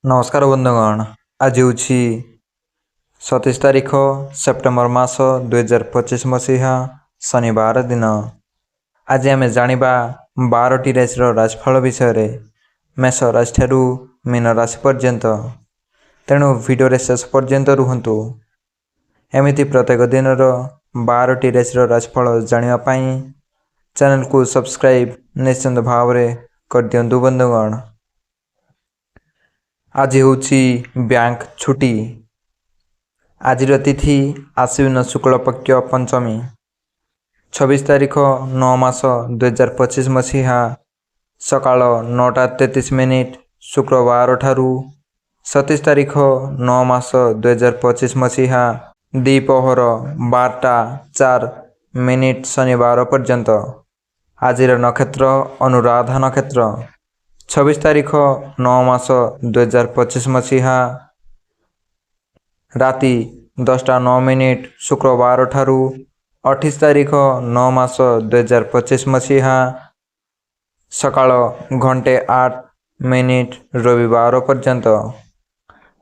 नमस्कार बंधुगण। आज हूँ 27 तारीख सेप्टेम्बर मास 2025 मसीहा शनिवार दिन। आज आम जानिबा 12टी राशि राशिफल विषय मेष राशि ठारू मीन राशि पर्यंत। तेणु भिडियो शेष पर्यंत रुहतु। एमिति प्रत्येक दिन 12टी राशि राशिफल जानापी चैनल को सब्सक्राइब निश्चिंत भाव कर दिंतु बंधुगण। आज हूँ बैंक छुट्टी। आज तिथि आश्विन शुक्ल पक्ष पंचमी 26 तारीख 9 मास 2025 मसीहा सकाल 9:33 शुक्रवार ठारू 27 तारीख 9 मास 2025 मसीहा द्विपहर 12:04 शनिवार पर्यंत। आज नक्षत्र अनुराधा नक्षत्र 26 तारीख 9 मास 2025 मसीहा राति 10:09 शुक्रवार ठारू 28 तारीख 9 मास 2025 मसीहा सकाल 1:08 रविवार पर्यंत।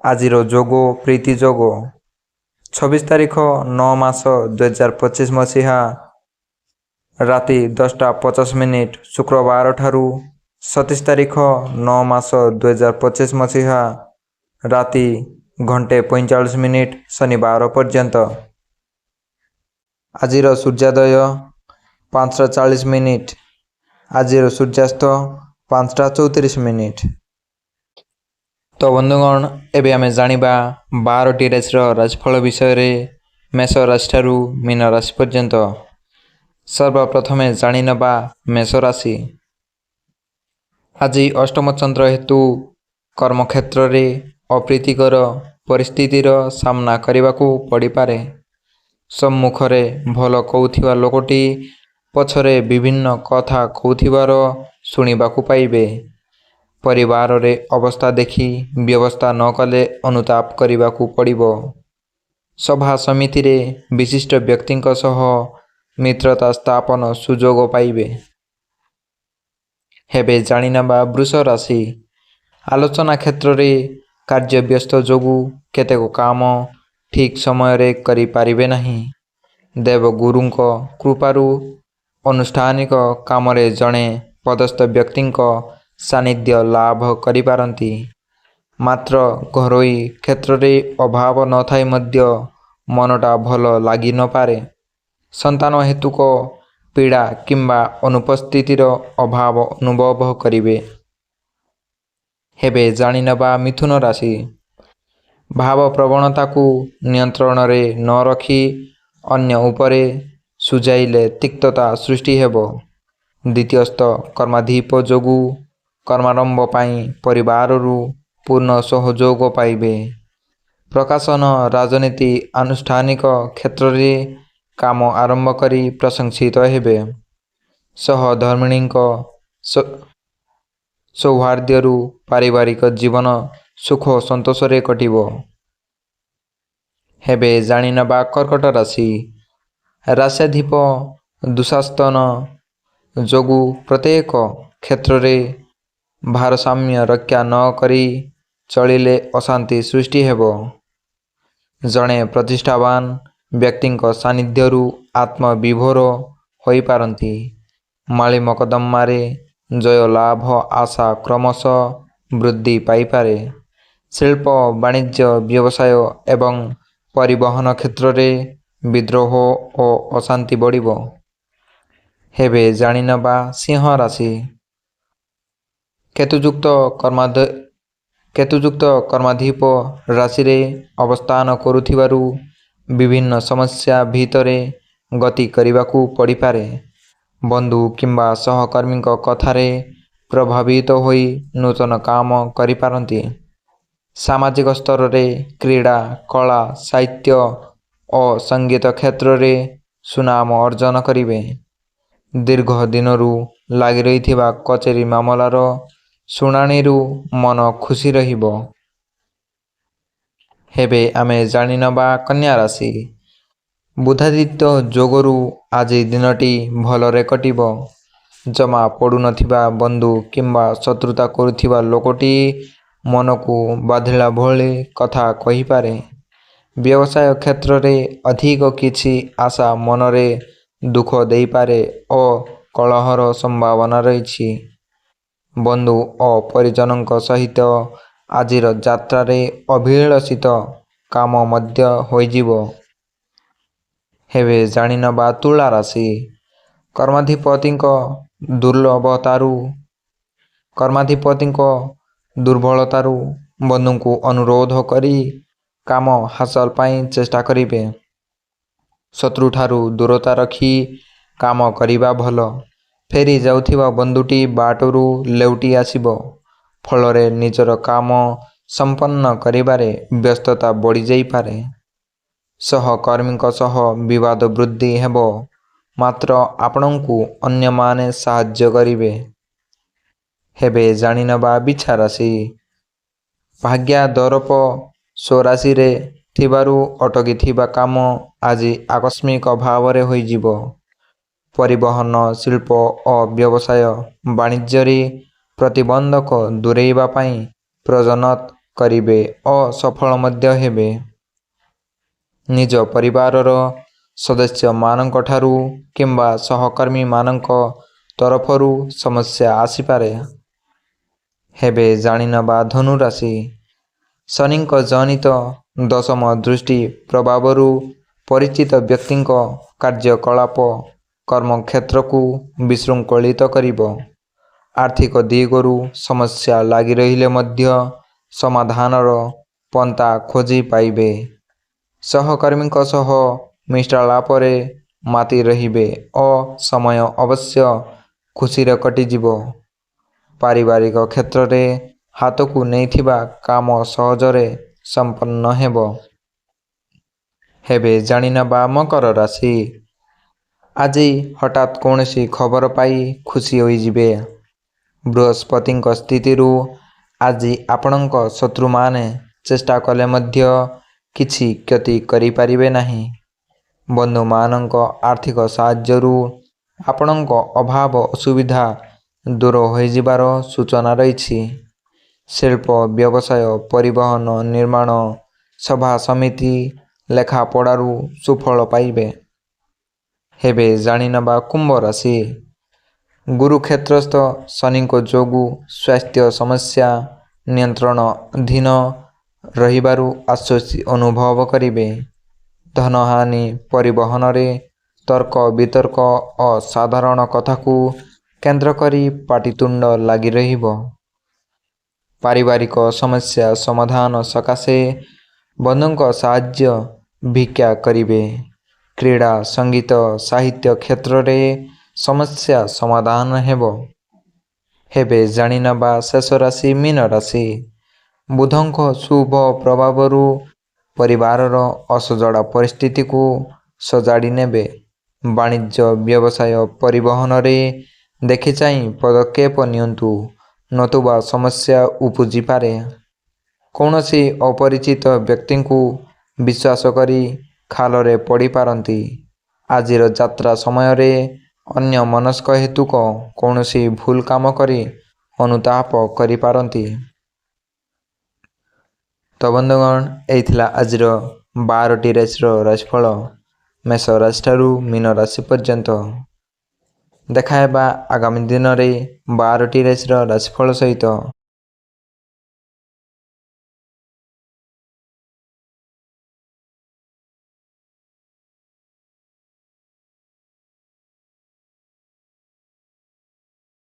आज जोगो प्रीति जोगो 26 तारीख 9 मास 2025 मसीहा राति 10:50 शुक्रवार ठारू 27 तारीख 9 मास 2025 मसीहा राति 1:45 शनिवार पर्यंत। आज सूर्योदय 5:40। आज सूर्यास्त 5:34। तो बंधुगण एबे आमे जानिबा 12टी राशि राशिफल विषय मेष राशि ठारू मीन राशि पर्यंत। सर्वप्रथमे जानि नबा मेष राशि। आज अष्टम चंद्र हेतु कर्मक्षेत्र में अप्रीतिकर परिस्थितिर सामना करने को पड़ पारे। सम्मुखरे भल कहूथिबा लोकटी पछरे विभिन्न कथा कहूथिबार शुणिबाकू पाइबे। परिवार रे अवस्था देखि व्यवस्था न कले अनुताप करिबाकू पड़िबो। सभा समिति रे विशिष्ट व्यक्तिंक सह मित्रता स्थापन सुजोग पाइबे। हेबे जानिनबा वृष राशि। आलोचना क्षेत्र में कार्य व्यस्त जोगु केतेक काम ठीक समय रे करि पारिबे नहीं। देवगुरुंक कृपारु अनुष्ठानिक काम रे जणे पदस्थ व्यक्तिंक सानिध्य लाभ करि पारंती। मात्र घरोई क्षेत्र रे अभाव न थाई मध्य मनटा भल लागी न पारे। संतान हेतुक पीड़ा किंबा अनुपस्थितिर अभाव अनुभव करिवे। हेबे जानिनबा मिथुन राशि। भाव प्रवणता को नियंत्रण रे न रखी अन्य उपरे सुजाइले तिक्तता सृष्टि हेबो। द्वितीयस्थ कर्माधिप जोगु कर्मारंभ पाई परिवार रु पूर्ण सहयोग पाइबे। प्रकाशन राजनीति आनुष्ठानिक क्षेत्र रे काम आरंभ करी प्रशंसित हेबे। सहधर्मिणीक सौहार्द्यरु पारिवारिक जीवन सुख संतोष रे कटिबो। हेबे जानिनबा कर्कट राशि। राश्याधिप दुशास्तन जोगु प्रत्येक क्षेत्र रे भारसाम्य रक्षा न करी चलिले अशांति सृष्टि हेबो। जणे प्रतिष्ठावान व्यक्तिंक सानिध्यरु आत्मविभोर होई पारंती। माली मकदम्मा रे जय लाभ आशा क्रमश वृद्धि पाई पारे। शिल्प वाणिज्य व्यवसाय एवं परिवहन क्षेत्र रे विद्रोह और अशांति बढ़िबो। हेबे जानिनबा सिंह राशि। केतुयुक्त कर्माधिप राशि रे अवस्थान करुथिबारु विभिन्न समस्या भितरे गति करिबाकू पड़ी पारे। बंधु किंबा सहकर्मी कथारे प्रभावित होई नूतन काम करि पारंती। सामाजिक स्तर रे क्रीड़ा कला साहित्य और संगीत क्षेत्र रे सुनाम अर्जन करिवे। दीर्घ दिनरु लागि रहिथिबा कचेरी मामलार शुणाणीरु मन खुशी रहिबो। हेबे आमे जानिनबा कन्या राशि। बुधादित्य जोगरु आज दिनटी भलरे कटिबो। जमा पड़ू नथिबा बंधु किंबा शत्रुता करुथिबा लोकटी ମନକୁ ବାଧିଲା ଭଳି କଥା କହିପାରେ। ବ୍ୟବସାୟ କ୍ଷେତ୍ରରେ ଅଧିକ କିଛି ଆଶା ମନରେ ଦୁଃଖ ଦେଇପାରେ ଓ କଳହର ସମ୍ଭାବନା ରହିଛି। ବନ୍ଧୁ ଓ ପରିଜନଙ୍କ ସହିତ ଆଜିର ଯାତ୍ରାରେ ଅଭିଳଷିତ କାମ ମଧ୍ୟ ହୋଇଯିବ। ହେବେ ଜାଣିନେବା ତୁଳା ରାଶି। କର୍ମାଧିପତିଙ୍କ ଦୁର୍ବଳତାରୁ ବନ୍ଧୁଙ୍କୁ ଅନୁରୋଧ କରି କାମ ହାସଲ ପାଇଁ ଚେଷ୍ଟା କରିବେ। ଶତ୍ରୁଠାରୁ ଦୂରତା ରଖି କାମ କରିବା ଭଲ। ଫେରି ଯାଉଥିବା ବନ୍ଧୁଟି ବାଟରୁ ଲେଉଟି ଆସିବ। ଫଳରେ ନିଜର କାମ ସମ୍ପନ୍ନ କରିବାରେ ବ୍ୟସ୍ତତା ବଢ଼ିଯାଇପାରେ। ସହକର୍ମୀଙ୍କ ସହ ବିବାଦ ବୃଦ୍ଧି ହେବ। ମାତ୍ର ଆପଣଙ୍କୁ ଅନ୍ୟମାନେ ସାହାଯ୍ୟ କରିବେ। ହେବେ ଜାଣିନେବା ବିଛା ରାଶି। ଭାଗ୍ୟ ଦରପ ସ୍ୱରାଶିରେ ଥିବାରୁ ଅଟକିଥିବା କାମ ଆଜି ଆକସ୍ମିକ ଭାବରେ ହୋଇଯିବ। ପରିବହନ, ଶିଳ୍ପ ଓ ବ୍ୟବସାୟ ବାଣିଜ୍ୟରେ ପ୍ରତିବନ୍ଧକ ଦୂରେଇବା ପାଇଁ ପ୍ରଯତ୍ନ କରିବେ ଓ ସଫଳ ମଧ୍ୟ ହେବେ। ନିଜ ପରିବାରର ସଦସ୍ୟମାନଙ୍କଠାରୁ କିମ୍ବା ସହକର୍ମୀମାନଙ୍କ ତରଫରୁ ସମସ୍ୟା ଆସିପାରେ। ହେବେ ଜାଣିନେବା ଧନୁ ରାଶି। ଶନିଙ୍କ ଜନିତ ଦଶମ ଦୃଷ୍ଟି ପ୍ରଭାବରୁ ପରିଚିତ ବ୍ୟକ୍ତିଙ୍କ କାର୍ଯ୍ୟକଳାପ କର୍ମକ୍ଷେତ୍ରକୁ ବିଶୃଙ୍ଖଳିତ କରିବ। ଆର୍ଥିକ ଦିଗରୁ ସମସ୍ୟା ଲାଗି ରହିଲେ ମଧ୍ୟ ସମାଧାନର ପନ୍ଥା ଖୋଜି ପାଇବେ। ସହକର୍ମୀଙ୍କ ସହ ମିଷ୍ଟାଳାପରେ ମାତି ରହିବେ ଓ ସମୟ ଅବଶ୍ୟ ଖୁସିରେ କଟିଯିବ। ପାରିବାରିକ କ୍ଷେତ୍ରରେ ହାତକୁ ନେଇଥିବା କାମ ସହଜରେ ସମ୍ପନ୍ନ ହେବ। ହେବେ ଜାଣିନେବା ମକର ରାଶି। ଆଜି ହଠାତ୍ କୌଣସି ଖବର ପାଇ ଖୁସି ହୋଇଯିବେ। ବୃହସ୍ପତିଙ୍କ ସ୍ଥିତିରୁ ଆଜି ଆପଣଙ୍କ ଶତ୍ରୁମାନେ ଚେଷ୍ଟା କଲେ ମଧ୍ୟ କିଛି କ୍ଷତି କରିପାରିବେ ନାହିଁ। ବନ୍ଧୁମାନଙ୍କ ଆର୍ଥିକ ସାହାଯ୍ୟରୁ ଆପଣଙ୍କ ଅଭାବ ଅସୁବିଧା ଦୂର ହୋଇଯିବାର ସୂଚନା ରହିଛି। ଶିଳ୍ପ, ବ୍ୟବସାୟ, ପରିବହନ, ନିର୍ମାଣ, ସଭା ସମିତି, ଲେଖାପଢ଼ାରୁ ସୁଫଳ ପାଇବେ। ହେବେ ଜାଣିନେବା କୁମ୍ଭ ରାଶି। ଗୁରୁକ୍ଷେତ୍ରସ୍ଥ ଶନିଙ୍କ ଯୋଗୁଁ ସ୍ୱାସ୍ଥ୍ୟ ସମସ୍ୟା ନିୟନ୍ତ୍ରଣାଧୀନ ରହିବାରୁ ଆଶ୍ୱସ୍ତି ଅନୁଭବ କରିବେ। ଧନହାନି, ପରିବହନରେ ତର୍କ ବିତର୍କ ଓ ସାଧାରଣ କଥାକୁ କେନ୍ଦ୍ର କରି ପାଟିତୁଣ୍ଡ ଲାଗି ରହିବ। ପାରିବାରିକ ସମସ୍ୟା ସମାଧାନ ସକାଶେ ବନ୍ଧୁଙ୍କ ସାହାଯ୍ୟ ଭିକ୍ଷା କରିବେ। କ୍ରୀଡ଼ା, ସଙ୍ଗୀତ, ସାହିତ୍ୟ କ୍ଷେତ୍ରରେ ସମସ୍ୟା ସମାଧାନ ହେବ। ହେବେ ଜାଣିନେବା ଶେଷ ରାଶି ମୀନ ରାଶି। ବୁଧଙ୍କ ଶୁଭ ପ୍ରଭାବରୁ ପରିବାରର ଅସଜଡ଼ା ପରିସ୍ଥିତିକୁ ସଜାଡ଼ି ନେବେ। ବାଣିଜ୍ୟ, ବ୍ୟବସାୟ, ପରିବହନରେ ଦେଖିଚାହିଁ ପଦକ୍ଷେପ ନିଅନ୍ତୁ, ନତୁବା ସମସ୍ୟା ଉପୁଜିପାରେ। କୌଣସି ଅପରିଚିତ ବ୍ୟକ୍ତିଙ୍କୁ ବିଶ୍ୱାସ କରି ଖାଲରେ ପଡ଼ିପାରନ୍ତି। ଆଜିର ଯାତ୍ରା ସମୟରେ ଅନ୍ୟମନସ୍କ ହେତୁକ କୌଣସି ଭୁଲ କାମ କରି ଅନୁତାପ କରିପାରନ୍ତି। ତ ବନ୍ଧୁଗଣ, ଏହି ଥିଲା ଆଜିର 12ଟି ରାଶିର ରାଶିଫଳ। ମେଷ ରାଶିଠାରୁ ମୀନ ରାଶି ପର୍ଯ୍ୟନ୍ତ। ଦେଖା ହେବା ଆଗାମୀ ଦିନରେ 12ଟି ରାଶିର ରାଶିଫଳ ସହିତ।